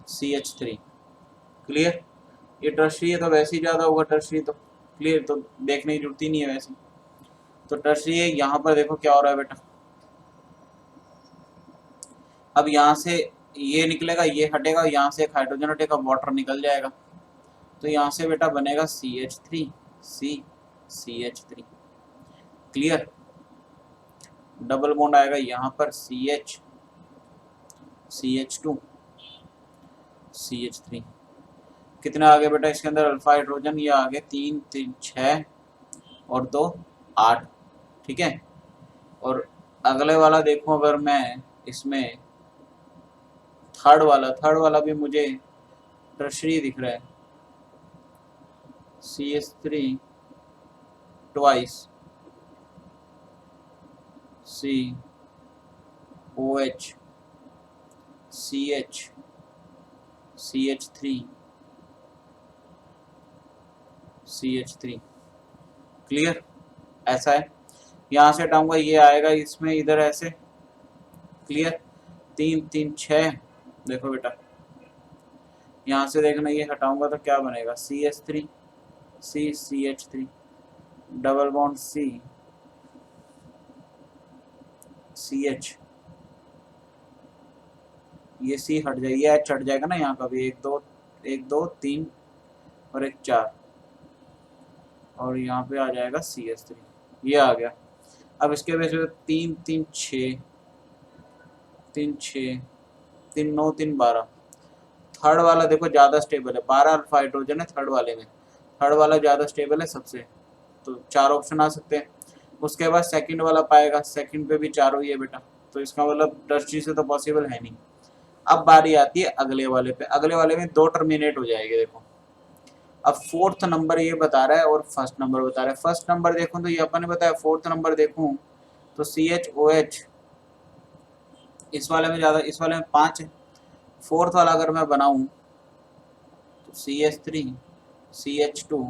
CH3। क्लियर, ये टर्शरी है तो वैसे ही ज़्यादा होगा, टर्शरी तो क्लियर, तो देखने की जरूरत ही नहीं है वैसे। तो टर्शरी है, यहाँ पर देखो क्या हो रहा है बेटा, अब यहाँ से ये निकलेगा, ये हटेगा, यहाँ से एक हाइड्रोजन हटेगा, वाटर निकल जाएगा, तो यहाँ से बेटा बनेगा CH3 CH3। Clear, double bond आएगा यहाँ पर CH CH2 CH3। कितने आ गए बेटा इसके अंदर अल्फा हाइड्रोजन, ये आ गए 3 3 6 और 2 8। ठीक है, और अगले वाला देखो, अगर मैं इसमें थर्ड वाला भी मुझे टर्शरी दिख रहा है, CH3 twice COH CH CH3 CH3। Clear, ऐसा है, यहाँ से हटाऊंगा ये आएगा इसमें, इधर ऐसे। क्लियर, 3 3 6, देखो बेटा यहाँ से देखना, ये हटाऊंगा तो क्या बनेगा CH3 CH3 double bond CH, ये C हट जाएगी, ये H हट जाएगा ना यहाँ का भी, 1 2 3 और 1 4, और यहाँ पे आ जाएगा CH3, ये आ गया। अब इसके बेस पे 3 3 6 3 6 3 9 3 12, थर्ड वाला देखो ज्यादा स्टेबल है, 12 अल्फा हाइड्रोजन है थर्ड वाले में, थर्ड वाला ज्यादा स्टेबल है सबसे, तो 4 ऑप्शन आ सकते हैं। उसके बाद सेकंड वाला पाएगा, सेकंड पे भी 4 ही है बेटा, तो इसका मतलब टर्शरी से तो पॉसिबल है नहीं। अब बारी आती है अगले वाले पे, अगले वाले में 2 टर्मिनेट हो जाएंगे देखो। अब फोर्थ नंबर ये बता रहा है और फर्स्ट नंबर बता रहा है। फर्स्ट नंबर देखूं तो ये अपन ने बताया, फोर्थ नंबर देखूं तो CHOH इस वाले में ज्यादा, इस वाले में 5 है। फोर्थ वाला अगर मैं बनाऊं तो CH3 CH2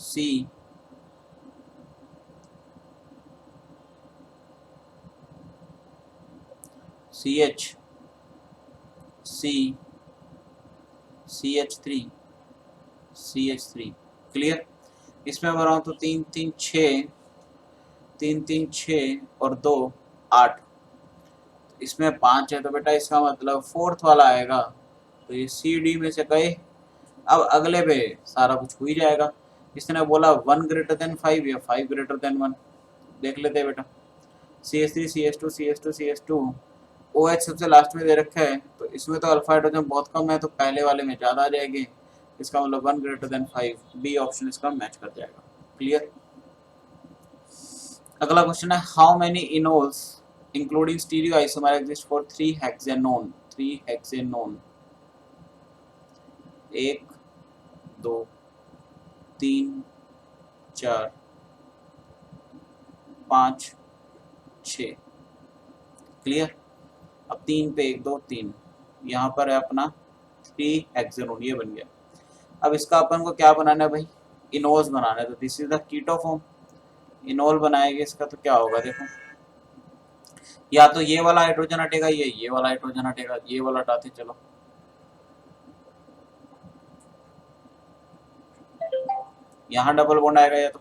C CH C CH3 CH3 clear. इसमें बनाऊं तो 3 3 6 3 3 6 और 2 8, इसमें 5 है तो बेटा इसका मतलब फोर्थ वाला आएगा, तो ये CD में से गए। अब अगले पे सारा कुछ हो ही जाएगा। इसने बोला 1 ग्रेटर देन 5 या 5 ग्रेटर देन 1, देख लेते हैं बेटा। CH3 CH2 CH2 CH2 OH सबसे लास्ट में दे रखा है, तो इसमें तो अल्फा हाइड्रोजन बहुत कम है तो पहले वाले में ज़्यादा आ जाएगी, इसका मतलब 1 ग्रेटर देन 5, बी ऑप्शन इसका मैच कर जाएगा। क्लियर। अगला क्वेश्चन है how many enols including stereoisomer exist for 3 hexanone. 3 hexanone 1 2 3 4 5 6। Clear. अब 3 पे 1 2 3, यहाँ पर है अपना 3 हेक्सेनोन, ये बन गया। अब इसका अपन को क्या बनाना है भाई, इनोल्स बनाना है, तो this is the keto form. Enol बनाएंगे इसका तो क्या होगा देखो, या तो ये वाला हाइड्रोजन हटेगा, ये वाला हाइड्रोजन हटेगा, ये वाला हटाते चलो, यहाँ डबल बॉन्ड आएगा या तो।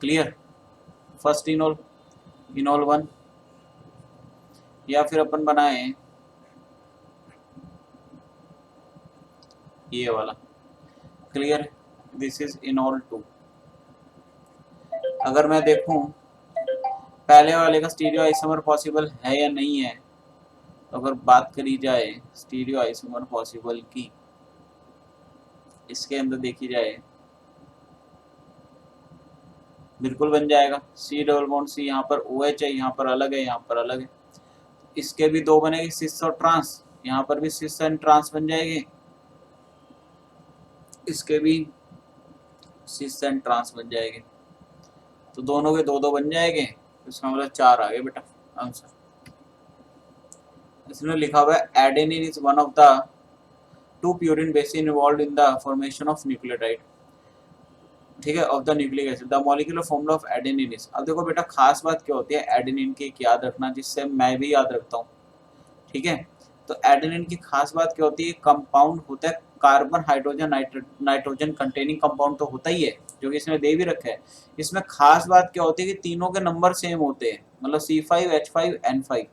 क्लियर। फर्स्ट इनोल, इनोल 1, या फिर अपन बनाए ये वाला। क्लियर। This is enol 2। अगर मैं देखूं पहले वाले का स्टीरियो आइसोमर पॉसिबल है या नहीं है, तो अगर बात करी जाए स्टीरियो आइसोमर पॉसिबल की, इसके अंदर देखी जाए बिल्कुल बन जाएगा। C डबल बॉन्ड C, यहाँ पर OH है, यहाँ पर अलग है, यहाँ पर अलग है। इसके भी 2 बनेगी, सिस और ट्रांस, यहाँ पर भी सिस एंड ट्रांस बन जाएगी, इसके भी सिस एंड ट्रांस बन जाएंगे, तो दोनों के 2 2 बन जाएंगे, इसका मतलब 4 आ गए बेटा आंसर। इसमें लिखा हुआ है adenine is one of the 2 purine basin involved in the formation of nucleotide, ठीक है, of the nucleic acid. The molecular formula of adenine is. अब देखो बेटा खास बात क्या होती है एडेनिन की, याद रखना, जिससे मैं भी याद रखता हूँ, ठीक है। तो एडेनिन की खास बात क्या होती है, कंपाउंड होता है carbon hydrogen nitrogen containing compound तो होता ही है, जो कि इसमें दे भी रखा है। इसमें खास बात क्या होती है कि तीनों के नंबर सेम होते हैं, मतलब C5H5N5।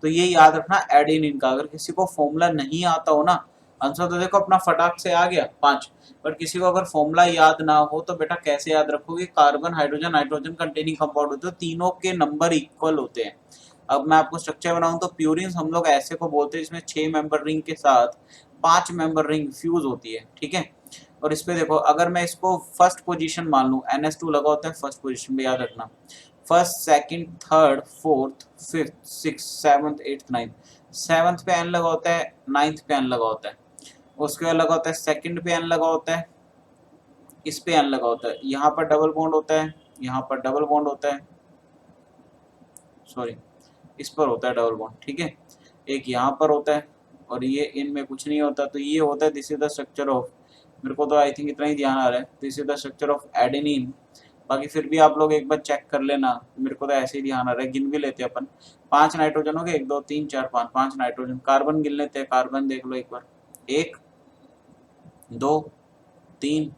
तो ये याद रखना एडेनिन का। अगर किसी को फॉर्मूला नहीं आता हो ना, आंसर तो देखो अपना फटाक से आ गया 5, पर किसी को अगर फॉर्मूला याद ना हो तो बेटा कैसे याद रखोगे, carbon hydrogen nitrogen containing compound होते हैं, तीनों के नंबर इक्वल होते हैं। अब मैं आपको स्ट्रक्चर बनाऊं तो प्यूरिन्स हम लोग ऐसे को बोलते हैं जिसमें 6 मेंबर रिंग के साथ 5 मेंबर रिंग फ्यूज होती है, ठीक है। और इस पे देखो अगर मैं इसको फर्स्ट पोजीशन मान लूं, NH2 लगा होता है फर्स्ट पोजीशन पे, याद रखना। First second third fourth fifth six seventh eighth ninth, seventh पे N लगा होता है, नाइन्थ पे N लगा होता है, उसके बाद लगा होता है सेकंड पे N लगा होता है, इस पे N लगा होता है, यहाँ पर डबल बॉन्ड होता है, यहाँ पर डबल बॉन्ड होता है, सॉरी इस पर होता है डबल बॉन्ड, ठीक है। एक यहाँ पर होता है और ये इनमें कुछ नहीं होता, तो ये होता है this is the structure of, मेरे को तो आई थिंक इतना ही ध्यान आ रहा है, this is the structure of adenine. बाकी फिर भी आप लोग एक बार चेक कर लेना, मेरे को तो ऐसे ही ध्यान आ रहा है। गिन भी लेते हैं अपन, 5 नाइट्रोजन हो गए, 1 2 3 4 5, 5 नाइट्रोजन। कार्बन गिन लेते हैं, कार्बन देख लो एक बार, 1 2 3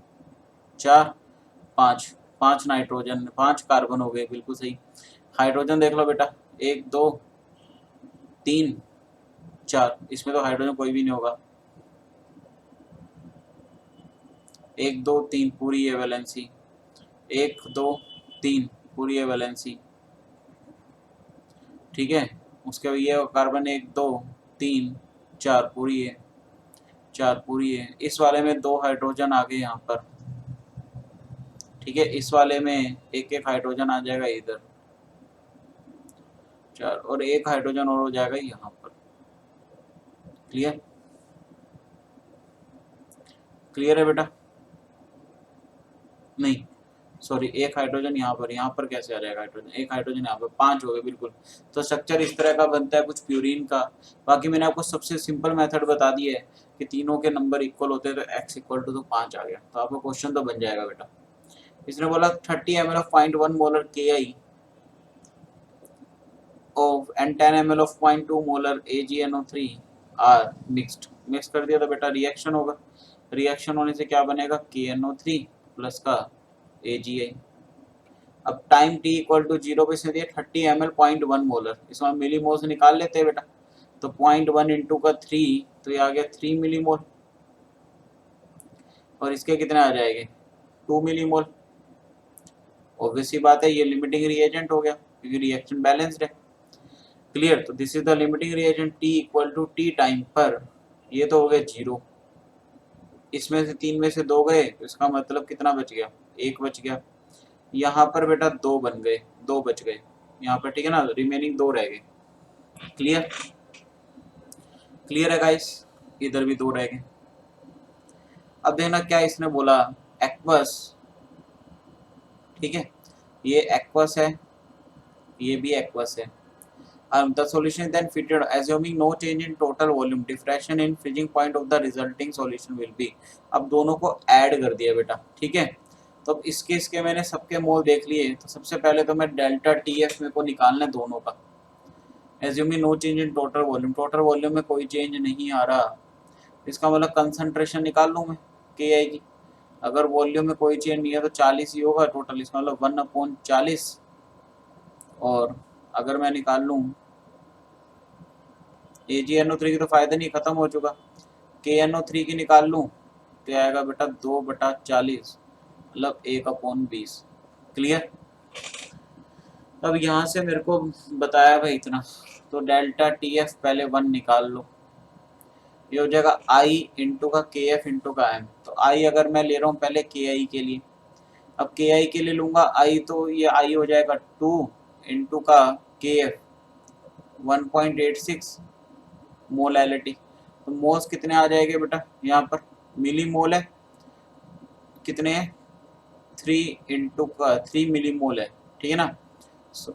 4 5, 5 नाइट्रोजन 5 कार्बन हो गए, बिल्कुल सही। हाइड्रोजन देख लो बेटा, 1 2 3 4, इसमें तो हाइड्रोजन कोई भी नहीं होगा, 1 2 3 पूरी है वैलेंसी, 1 2 3 पूरी है वैलेंसी, ठीक है। उसके बाद ये कार्बन 1 2 3 4 पूरी है, 4 पूरी है। इस वाले में 2 हाइड्रोजन आ गए यहाँ पर, ठीक है, इस वाले में एक एक हाइड्रोजन आ जाएगा इधर 4 और एक हाइड्रोजन और हो जाएगा यहाँ पर। क्लियर? क्लियर है बेटा? नहीं सॉरी, एक हाइड्रोजन यहाँ पर कैसे आ जाएगा हाइड्रोजन, एक हाइड्रोजन यहाँ पर 5 हो गए बिल्कुल। तो स्ट्रक्चर इस तरह का बनता है कुछ प्यूरिन का। बाकी मैंने आपको सबसे सिंपल मेथड बता दिया है कि तीनों के नंबर इक्वल होते हैं तो x इक्वल टू तो 5 आ गया, तो आपका क्वेश्चन तो बन जाएगा बेटा। इसने बोला 30 ml of 0.1 molar Ki of and 10 ml of 0.2 molar AgNO3 are mixed। Mix कर दिया तो बेटा रिएक्शन होगा, रिएक्शन होने से क्या बनेगा KNO3 प्लस का AgI। अब टाइम t इक्वल टू 0 पे से दिया 30 ml 0.1 मोलर, इसमें मिली मोल से निकाल लेते हैं बेटा। तो 0.1 इंटू का 3 तो ये आ गया 3 मिली मोल, और इसके कितने आ जाएंगे 2 मिली मोल। ऑब्वियस सी बात है ये लिमिटिंग रिएजेंट हो गया क्योंकि रिएक्शन बैलेंस्ड है। क्लियर? तो this is the limiting reagent t equal to T time पर, ये तो हो गया 0, इसमें से 3 में से 2 गए तो इसका मतलब कितना बच गया 1 बच गया। यहाँ पर बेटा 2 बन गए, 2 बच गए यहाँ पर, ठीक है ना, रिमेनिंग 2 रह गए। क्लियर? क्लियर है गाइस? इधर भी 2 रह गए। अब देखना क्या इसने बोला, एक्वस, ठीक है, ये एक्वस है, ये भी एक्वस है। The solution then fitted assuming no change in total volume, diffraction in freezing point of the resulting solution will be। अब दोनों को ऐड कर दिया बेटा, ठीक है। तो अब इसके मैंने सबके मोल देख लिए, तो सबसे पहले तो मैं डेल्टा टी एफ मेरे को निकालना है दोनों का। assuming no change in total volume, total volume में कोई चेंज नहीं आ रहा, इसका मतलब कंसंट्रेशन निकाल लूँ मैं के आई की। अगर वॉल्यूम में कोई चेंज नहीं है तो 40 ही होगा टोटल, इसका मतलब 1/40। और अगर मैं निकाल लूँ AgNO3 की तो फायदा नहीं, खत्म हो चुका। KNO3 की निकाल लूँ तो आएगा बेटा 2/40, मतलब 1/20। क्लियर? अब यहाँ से मेरे को बताया भाई इतना, तो डेल्टा टी एफ पहले 1 निकाल लो, ये हो जाएगा I इंटू का के एफ इंटू का एम। तो I अगर मैं ले रहा हूँ पहले के आई के लिए, अब के आई के लिए लूंगा I, तो ये I हो जाएगा 2 इंटू का के एफ 1.86 मोलैलिटी। तो मोल्स कितने आ जाएंगे बेटा, यहाँ पर मिली मोल है, कितने हैं 3 इंटू का 3 मिली मोल है, ठीक है ना।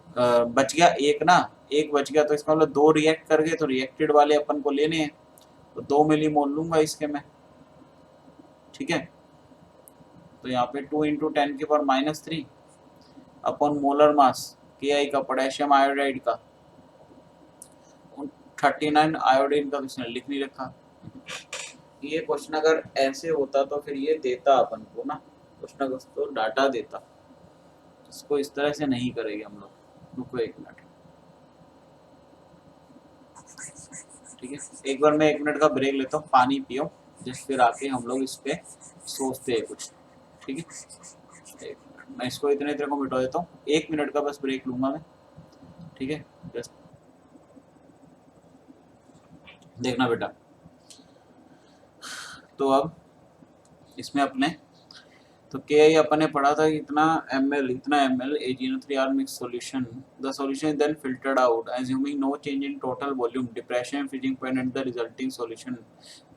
बच गया एक ना, एक बच गया, तो इसका मतलब 2 रिएक्ट कर गए, तो रिएक्टेड वाले अपन को लेने हैं, तो 2 मिली मोल लूंगा इसके मैं, ठीक है। तो यहाँ पे 2 इंटू 10⁻³ अपॉन मोलर मास के आई का, पोटेशियम आयोडाइड का 39 आयोडीन का इसने लिख नहीं रखा। ये क्वेश्चन अगर ऐसे होता तो फिर ये देता अपन को ना, कुछ ना कुछ तो डाटा देता, इसको इस तरह से नहीं करेंगे हम लोग। रुको 1 मिनट, ठीक है, एक बार मैं 1 मिनट का ब्रेक लेता हूँ, पानी पियो, जिस फिर आके हम लोग इस पे सोचते हैं कुछ, ठीक है। मैं इसको इतने को मिटा देता हूँ, 1 मिनट का बस ब्रेक लूंगा मैं, ठीक है। जस्ट देखना बेटा, तो अब इसमें अपने तो के आई अपन ने पढ़ा था इतना ml AgNO3 R mix solution, the solution is then filtered out assuming no change in total volume, depression and freezing point and the resulting solution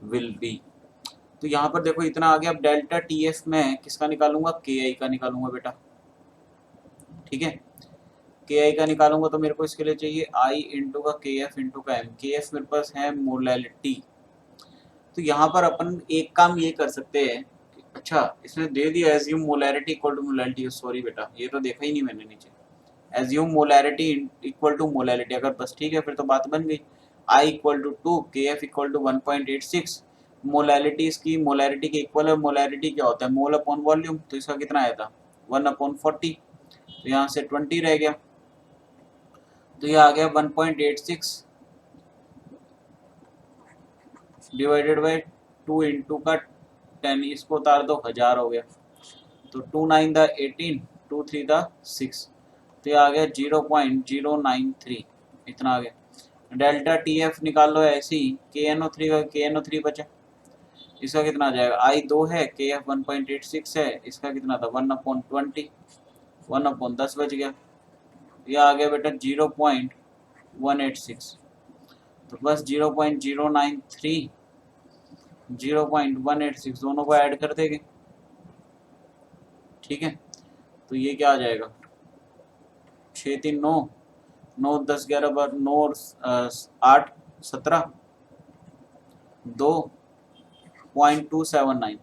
will be। तो यहाँ पर देखो इतना आ गया। अब डेल्टा टी एफ में किसका निकालूंगा, के आई का निकालूंगा बेटा, ठीक है। के आई का निकालूंगा तो मेरे को इसके लिए चाहिए आई इंटू का के एफ इंटू का एम। के एफ मेरे पास है मोलैलिटी, तो यहाँ पर अपन एक काम ये कर सकते हैं, अच्छा इसने दे दिया assume molarity equal to molality, sorry बेटा ये तो देखा ही नहीं मैंने नीचे, assume molarity equal to molality, अगर बस ठीक है फिर तो बात बन गई। आई इक्वल टू 2, के एफ इक्वल टू 1.86, मोलैलिटी इसकी मोलैरिटी के इक्वल है। मोलैरिटी क्या होता है, मोल अपॉन वॉल्यूम, तो इसका कितना आया था 1/40, तो यहाँ से 20 रह गया, तो ये आ गया 1.86 डिवाइडेड बाई 2 इंटू का 10, इसको उतार दो 1000 हो गया, तो 2 9 दा 18, 2 3 दा 6, तो ये आ गया 0.093, इतना आ गया। डेल्टा टी एफ निकाल लो ऐसे ही, के एन ओ थ्री बचा, इसका कितना आ जाएगा, आई 2 है, के एफ 1.86 है, इसका कितना था 1/20, 1/10 बच गया। ये आ गया बेटा 0.186, तो बस 0.093 0.186 दोनों को ऐड कर देंगे, ठीक है। तो ये क्या आ जाएगा 6 3 9, 9 10 11 बार 9 और 8 17, 2.279,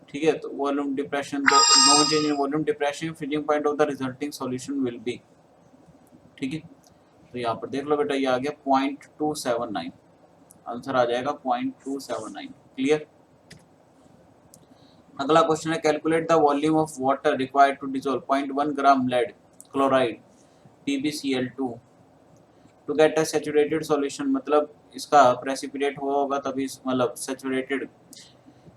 ठीक है। तो volume depression, no change in volume depression, freezing point of the resulting solution will be, ठीक है। तो यहाँ पर देख लो बेटा ये आ गया 0.279, आंसर आ जाएगा 0.279, क्लियर। अगला क्वेश्चन है calculate the volume of water required to dissolve 0.1 gram lead chloride PbCl2 to get a saturated solution, मतलब इसका प्रेसिपिटेट हुआ होगा तभी, मतलब सैचुरेटेड,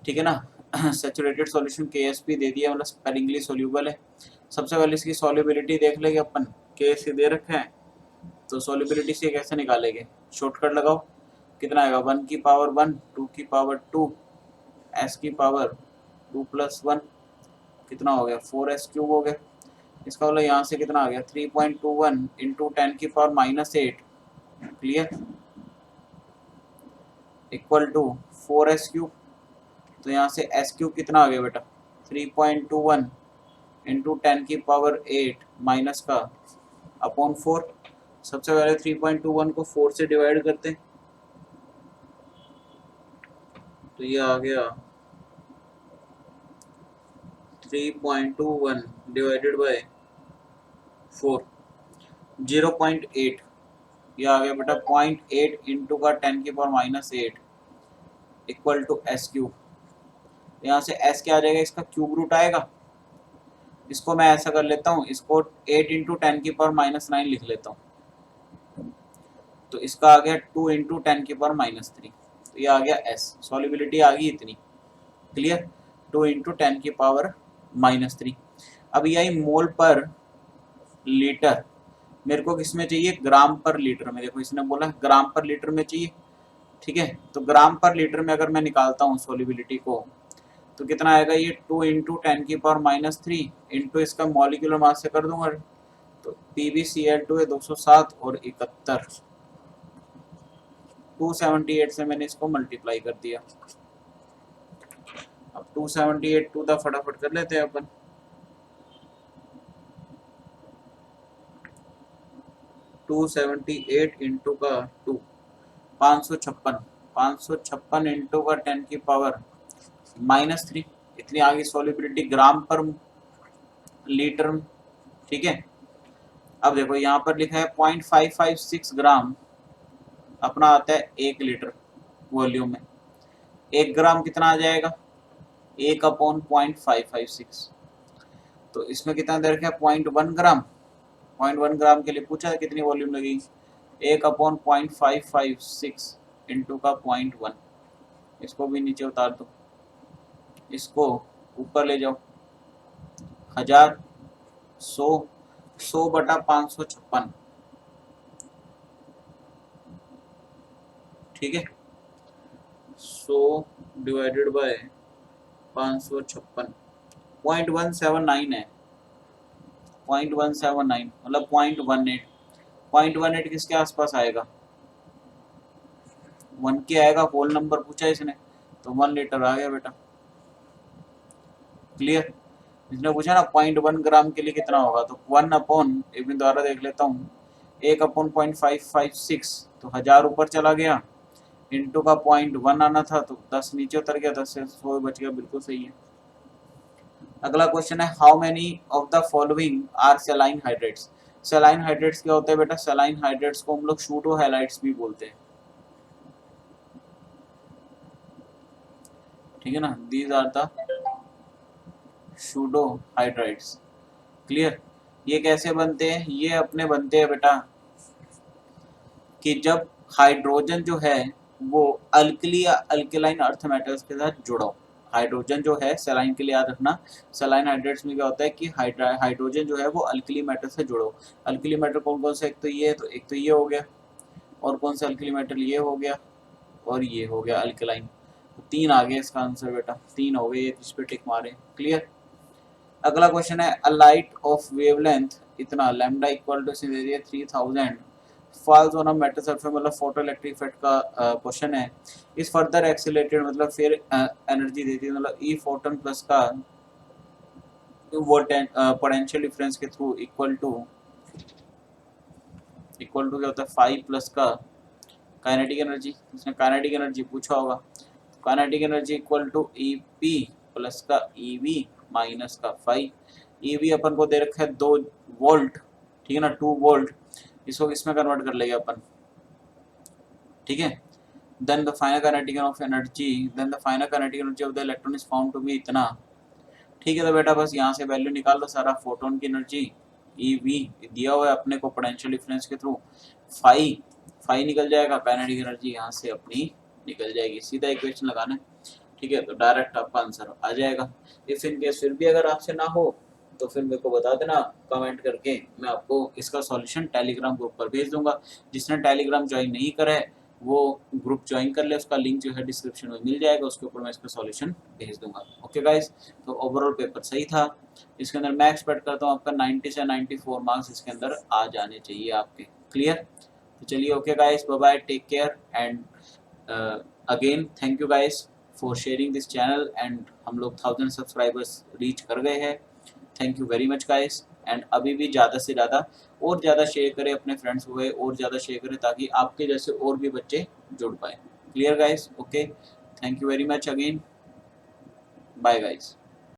ठीक है ना। सैचुरेटेड सॉल्यूशन KSP दे दिया, मतलब स्पेरिंगली सोल्यूबल है। सबसे पहले इसकी सॉल्युबिलिटी देख लेंगे अपन, KSP दे रखा है, तो सॉल्युबिलिटी से कैसे निकालेंगे, शॉर्टकट लगाओ, कितना आएगा 1 की पावर 1, 2 की पावर 2, s की पावर 2 + 1, कितना हो गया 4s क्यूब हो गया। इसका मतलब यहाँ से कितना आ गया 3.21 इंटू 10 की power -8, clear, equal to 4s cube. तो यहाँ से s क्यूब कितना आ गया बेटा 3.21 इंटू 10 की पावर 8 माइनस का अपॉन 4। सबसे पहले 3.21 को 4 से डिवाइड करते हैं, तो ये आ गया 3.21 डिवाइडेड बाय 4, 0.8, ये आ गया बेटा 0.8 इंटू का 10 की power -8 equal to s cube. यहाँ से s क्या आ जाएगा, इसका क्यूब रूट आएगा, इसको मैं ऐसा कर लेता हूँ, इसको 8 इंटू 10 की पावर -9 लिख लेता हूँ, तो इसका आ गया 2 इंटू 10 की पावर -3, तो ये आ गया s, सॉल्युबिलिटी आ गई इतनी, क्लियर, 2 इंटू 10 की पावर -3। अब यही मोल पर लीटर मेरे को किस में चाहिए, ग्राम पर लीटर में, देखो इसने बोला ग्राम पर लीटर में चाहिए, ठीक है। तो ग्राम पर लीटर में अगर मैं निकालता हूँ सॉल्युबिलिटी को, तो कितना आएगा, ये 2 इंटू 10 की पावर -3 इंटू इसका मॉलिक्यूलर मास से कर दूंगा, तो PbCl2 है 207 और 71, 278 से मैंने इसको मल्टीप्लाई कर दिया। अब 278 टू द फटाफट कर लेते हैं अपन, 278 इंटू का 2, 556, 556 इंटू का 10 की पावर -3, इतनी आगे सॉल्युबिलिटी ग्राम पर लीटर, ठीक है। अब देखो यहाँ पर लिखा है 0.556 ग्राम अपना आता है 1 लीटर वॉल्यूम में, 1 ग्राम कितना आ जाएगा 1/0.556, तो इसमें कितना दे रखा है 0.1 ग्राम, 0.1 ग्राम के लिए पूछा है कितनी वॉल्यूम लगेगी, 1/0.556 इंटू का 0.1, इसको भी नीचे उतार दो, इसको ऊपर ले जाओ, 1000, 100, 100/556, ठीक है, 100 डिवाइडेड बाय 556, 0.179 है, 0.179 मतलब 0.18, 0.18 किसके आसपास आएगा 1 के आएगा, होल नंबर पूछा इसने, तो 1 लीटर आ गया बेटा, क्लियर। इसने पूछा ना 0.1 ग्राम के लिए कितना होगा, तो 1 अपॉन, एक मिनट द्वारा देख लेता हूँ, 1/0.556, तो 1000 ऊपर चला गया, इंटू का 0.1 आना था, तो 10 नीचे उतर गया, 10 से 100 बच गया, बिल्कुल सही है। अगला क्वेश्चन है how many of the following are saline hydrates. Saline hydrates क्या होते हैं बेटा, सेलाइन हाइड्रेट्स को हम लोग शूडो हैलाइड्स भी बोलते हैं, ठीक है ना, these are the pseudo hydrides, clear. ये कैसे बनते हैं, ये अपने बनते हैं बेटा कि जब हाइड्रोजन जो है वो अल्कली या अल्कलाइन अर्थ मेटल्स के साथ जुड़ा हो, हाइड्रोजन जो है सेलाइन के लिए याद रखना, सेलाइन हाइड्रेट्स में क्या होता है कि हाइड्रोजन जो है वो अल्कली मेटल से जुड़ो। अल्कली मेटल कौन कौन से, एक तो ये है, तो एक तो ये हो गया, और कौन सा अल्कली मेटल, ये हो गया और ये हो गया अल्कलाइन। 3 आ गया इसका आंसर बेटा, 3 हो गए, इस पे टिक मारे। क्लियर। अगला क्वेश्चन है अ लाइट ऑफ वेवलेंथ इतना लैम्डा इक्वल टू दे दिया 3000 falls on a metal surface, मतलब फोटो इलेक्ट्रिक इफेक्ट का क्वेश्चन है। इस फर्दर एक्सीलरेटेड मतलब फिर एनर्जी देती है, मतलब ई फोटोन प्लस का वो पोटेंशियल डिफरेंस के थ्रू इक्वल टू क्या होता है 5 प्लस का काइनेटिक एनर्जी। इसने काइनेटिक एनर्जी पूछा होगा, kinetic energy equal to E P plus का ई वी माइनस का 5। ई वी अपन को दे रखा है 2 वोल्ट, ठीक है ना, 2 वोल्ट, इसको इसमें कन्वर्ट कर लेंगे अपन, ठीक है। Then the final kinetic of energy, then the final kinetic energy of the electron is found to be इतना, ठीक है। तो बेटा बस यहाँ से वैल्यू निकाल लो सारा, फोटोन की एनर्जी ई वी दिया हुआ है अपने को पोटेंशियल डिफरेंस के थ्रू, 5 निकल जाएगा, काइनेटिक एनर्जी यहाँ से अपनी निकल जाएगी, सीधा इक्वेशन लगाना है, ठीक है। तो डायरेक्ट आपका आंसर आ जाएगा। इफ इन केस फिर भी अगर आपसे ना हो तो फिर मेरे को बता देना कमेंट करके, मैं आपको इसका सॉल्यूशन टेलीग्राम ग्रुप पर भेज दूंगा। जिसने टेलीग्राम ज्वाइन नहीं करा है वो ग्रुप ज्वाइन कर ले, उसका लिंक जो है डिस्क्रिप्शन में मिल जाएगा, उसके ऊपर मैं इसका सॉल्यूशन भेज दूंगा। ओके गाइस, तो ओवरऑल पेपर सही था, इसके अंदर मैं एक्सपेक्ट करता हूँ आपका 90 से 94 मार्क्स इसके अंदर आ जाने चाहिए आपके। क्लियर। तो चलिए okay guys, bye bye, take care and again thank you guys for sharing this channel and हम लोग 1000 सब्सक्राइबर्स रीच कर गए हैं। Thank you very much guys and अभी भी ज़्यादा से ज़्यादा और ज़्यादा शेयर करें अपने फ्रेंड्स को, और ज़्यादा शेयर करें ताकि आपके जैसे और भी बच्चे जुड़ पाए। Clear guys, okay, thank you very much again, bye guys.